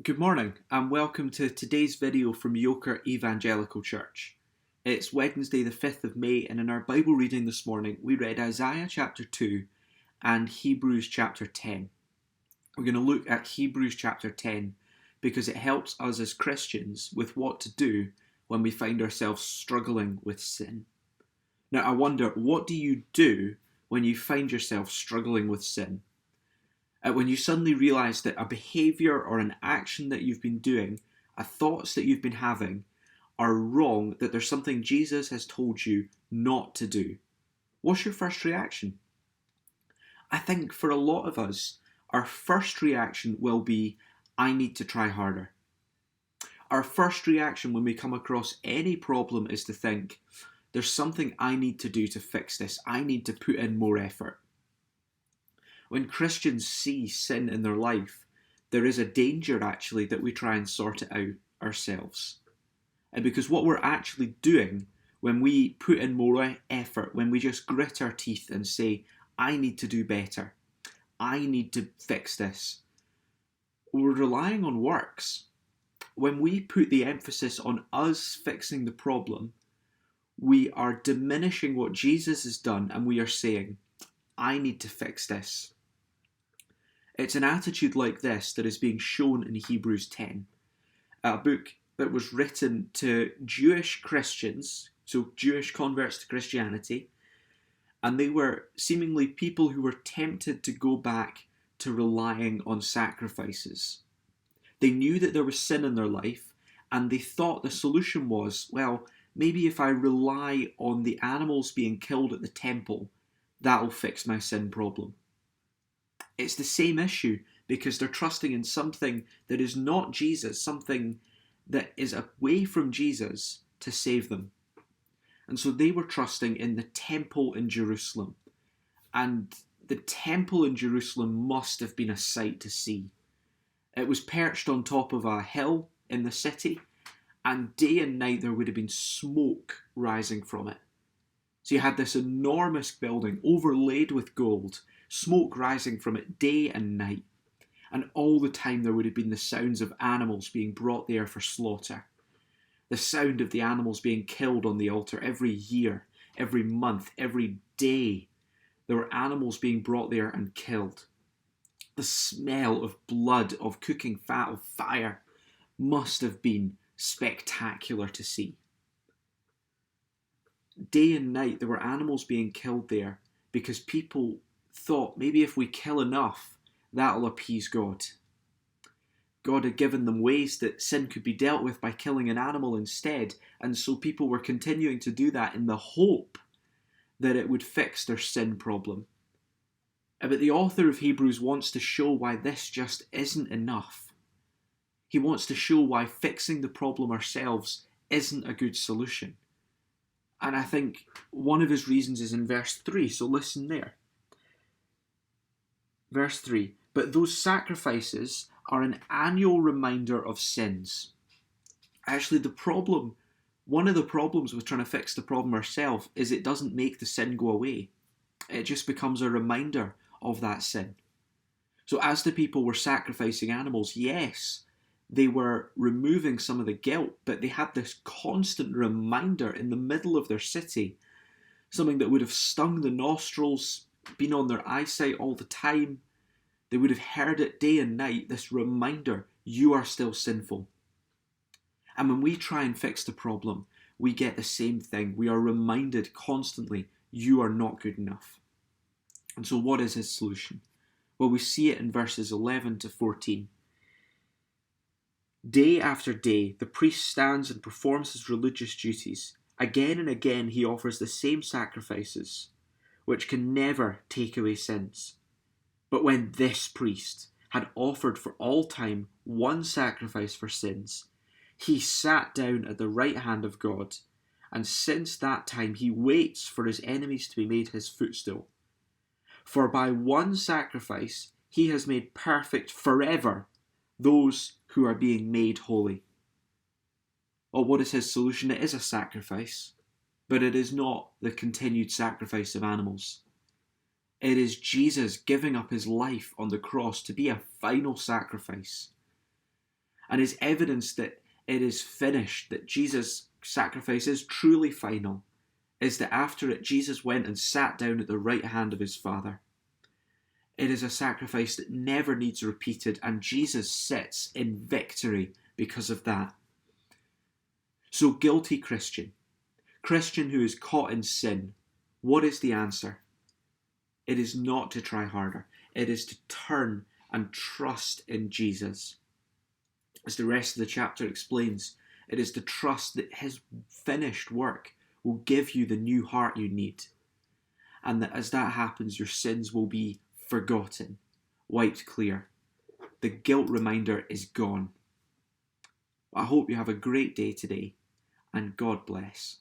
Good morning and welcome to today's video from Yoker Evangelical Church. It's Wednesday the 5th of May and in our Bible reading this morning we read Isaiah chapter 2 and Hebrews chapter 10. We're going to look at Hebrews chapter 10 because it helps us as Christians with what to do when we find ourselves struggling with sin. Now I wonder, what do you do when you find yourself struggling with sin? When you suddenly realise that a behaviour or an action that you've been doing, thoughts that you've been having, are wrong, that there's something Jesus has told you not to do. What's your first reaction? I think for a lot of us, our first reaction will be, I need to try harder. Our first reaction when we come across any problem is to think, there's something I need to do to fix this. I need to put in more effort. When Christians see sin in their life, there is a danger actually that we try and sort it out ourselves. And because what we're actually doing when we put in more effort, when we just grit our teeth and say, I need to do better, I need to fix this, we're relying on works. When we put the emphasis on us fixing the problem, we are diminishing what Jesus has done and we are saying, I need to fix this. It's an attitude like this that is being shown in Hebrews 10, a book that was written to Jewish Christians, so Jewish converts to Christianity, and they were seemingly people who were tempted to go back to relying on sacrifices. They knew that there was sin in their life, and they thought the solution was, well, maybe if I rely on the animals being killed at the temple, that'll fix my sin problem. It's the same issue because they're trusting in something that is not Jesus, something that is away from Jesus to save them. And so they were trusting in the temple in Jerusalem. And the temple in Jerusalem must have been a sight to see. It was perched on top of a hill in the city, and day and night there would have been smoke rising from it. So you had this enormous building overlaid with gold, smoke rising from it day and night. And all the time there would have been the sounds of animals being brought there for slaughter. The sound of the animals being killed on the altar every year, every month, every day. There were animals being brought there and killed. The smell of blood, of cooking fat, of fire must have been spectacular to see. Day and night there were animals being killed there because people thought maybe if we kill enough, that'll appease God. God had given them ways that sin could be dealt with by killing an animal instead, and so people were continuing to do that in the hope that it would fix their sin problem. But the author of Hebrews wants to show why this just isn't enough. He wants to show why fixing the problem ourselves isn't a good solution. And I think one of his reasons is in verse 3, so listen there. Verse 3, but those sacrifices are an annual reminder of sins. Actually, one of the problems with trying to fix the problem ourselves is it doesn't make the sin go away. It just becomes a reminder of that sin. So as the people were sacrificing animals, yes, they were removing some of the guilt, but they had this constant reminder in the middle of their city, something that would have stung the nostrils, been on their eyesight all the time. They would have heard it day and night, this reminder, you are still sinful. And when we try and fix the problem, we get the same thing. We are reminded constantly, you are not good enough. And so what is his solution? Well, we see it in verses 11 to 14. Day after day, the priest stands and performs his religious duties. Again and again he offers the same sacrifices, which can never take away sins. But when this priest had offered for all time one sacrifice for sins, he sat down at the right hand of God, and since that time he waits for his enemies to be made his footstool. For by one sacrifice he has made perfect forever those who are being made holy. Well, what is his solution? It is a sacrifice, but it is not the continued sacrifice of animals. It is Jesus giving up his life on the cross to be a final sacrifice. and is evidence that it is finished, that Jesus' sacrifice is truly final, is that after it, Jesus went and sat down at the right hand of his Father. It is a sacrifice that never needs repeated, and Jesus sits in victory because of that. So, guilty Christian who is caught in sin, what is the answer? It is not to try harder. It is to turn and trust in Jesus. As the rest of the chapter explains, it is to trust that his finished work will give you the new heart you need. And that as that happens, your sins will be forgotten, wiped clear. The guilt reminder is gone. I hope you have a great day today, and God bless.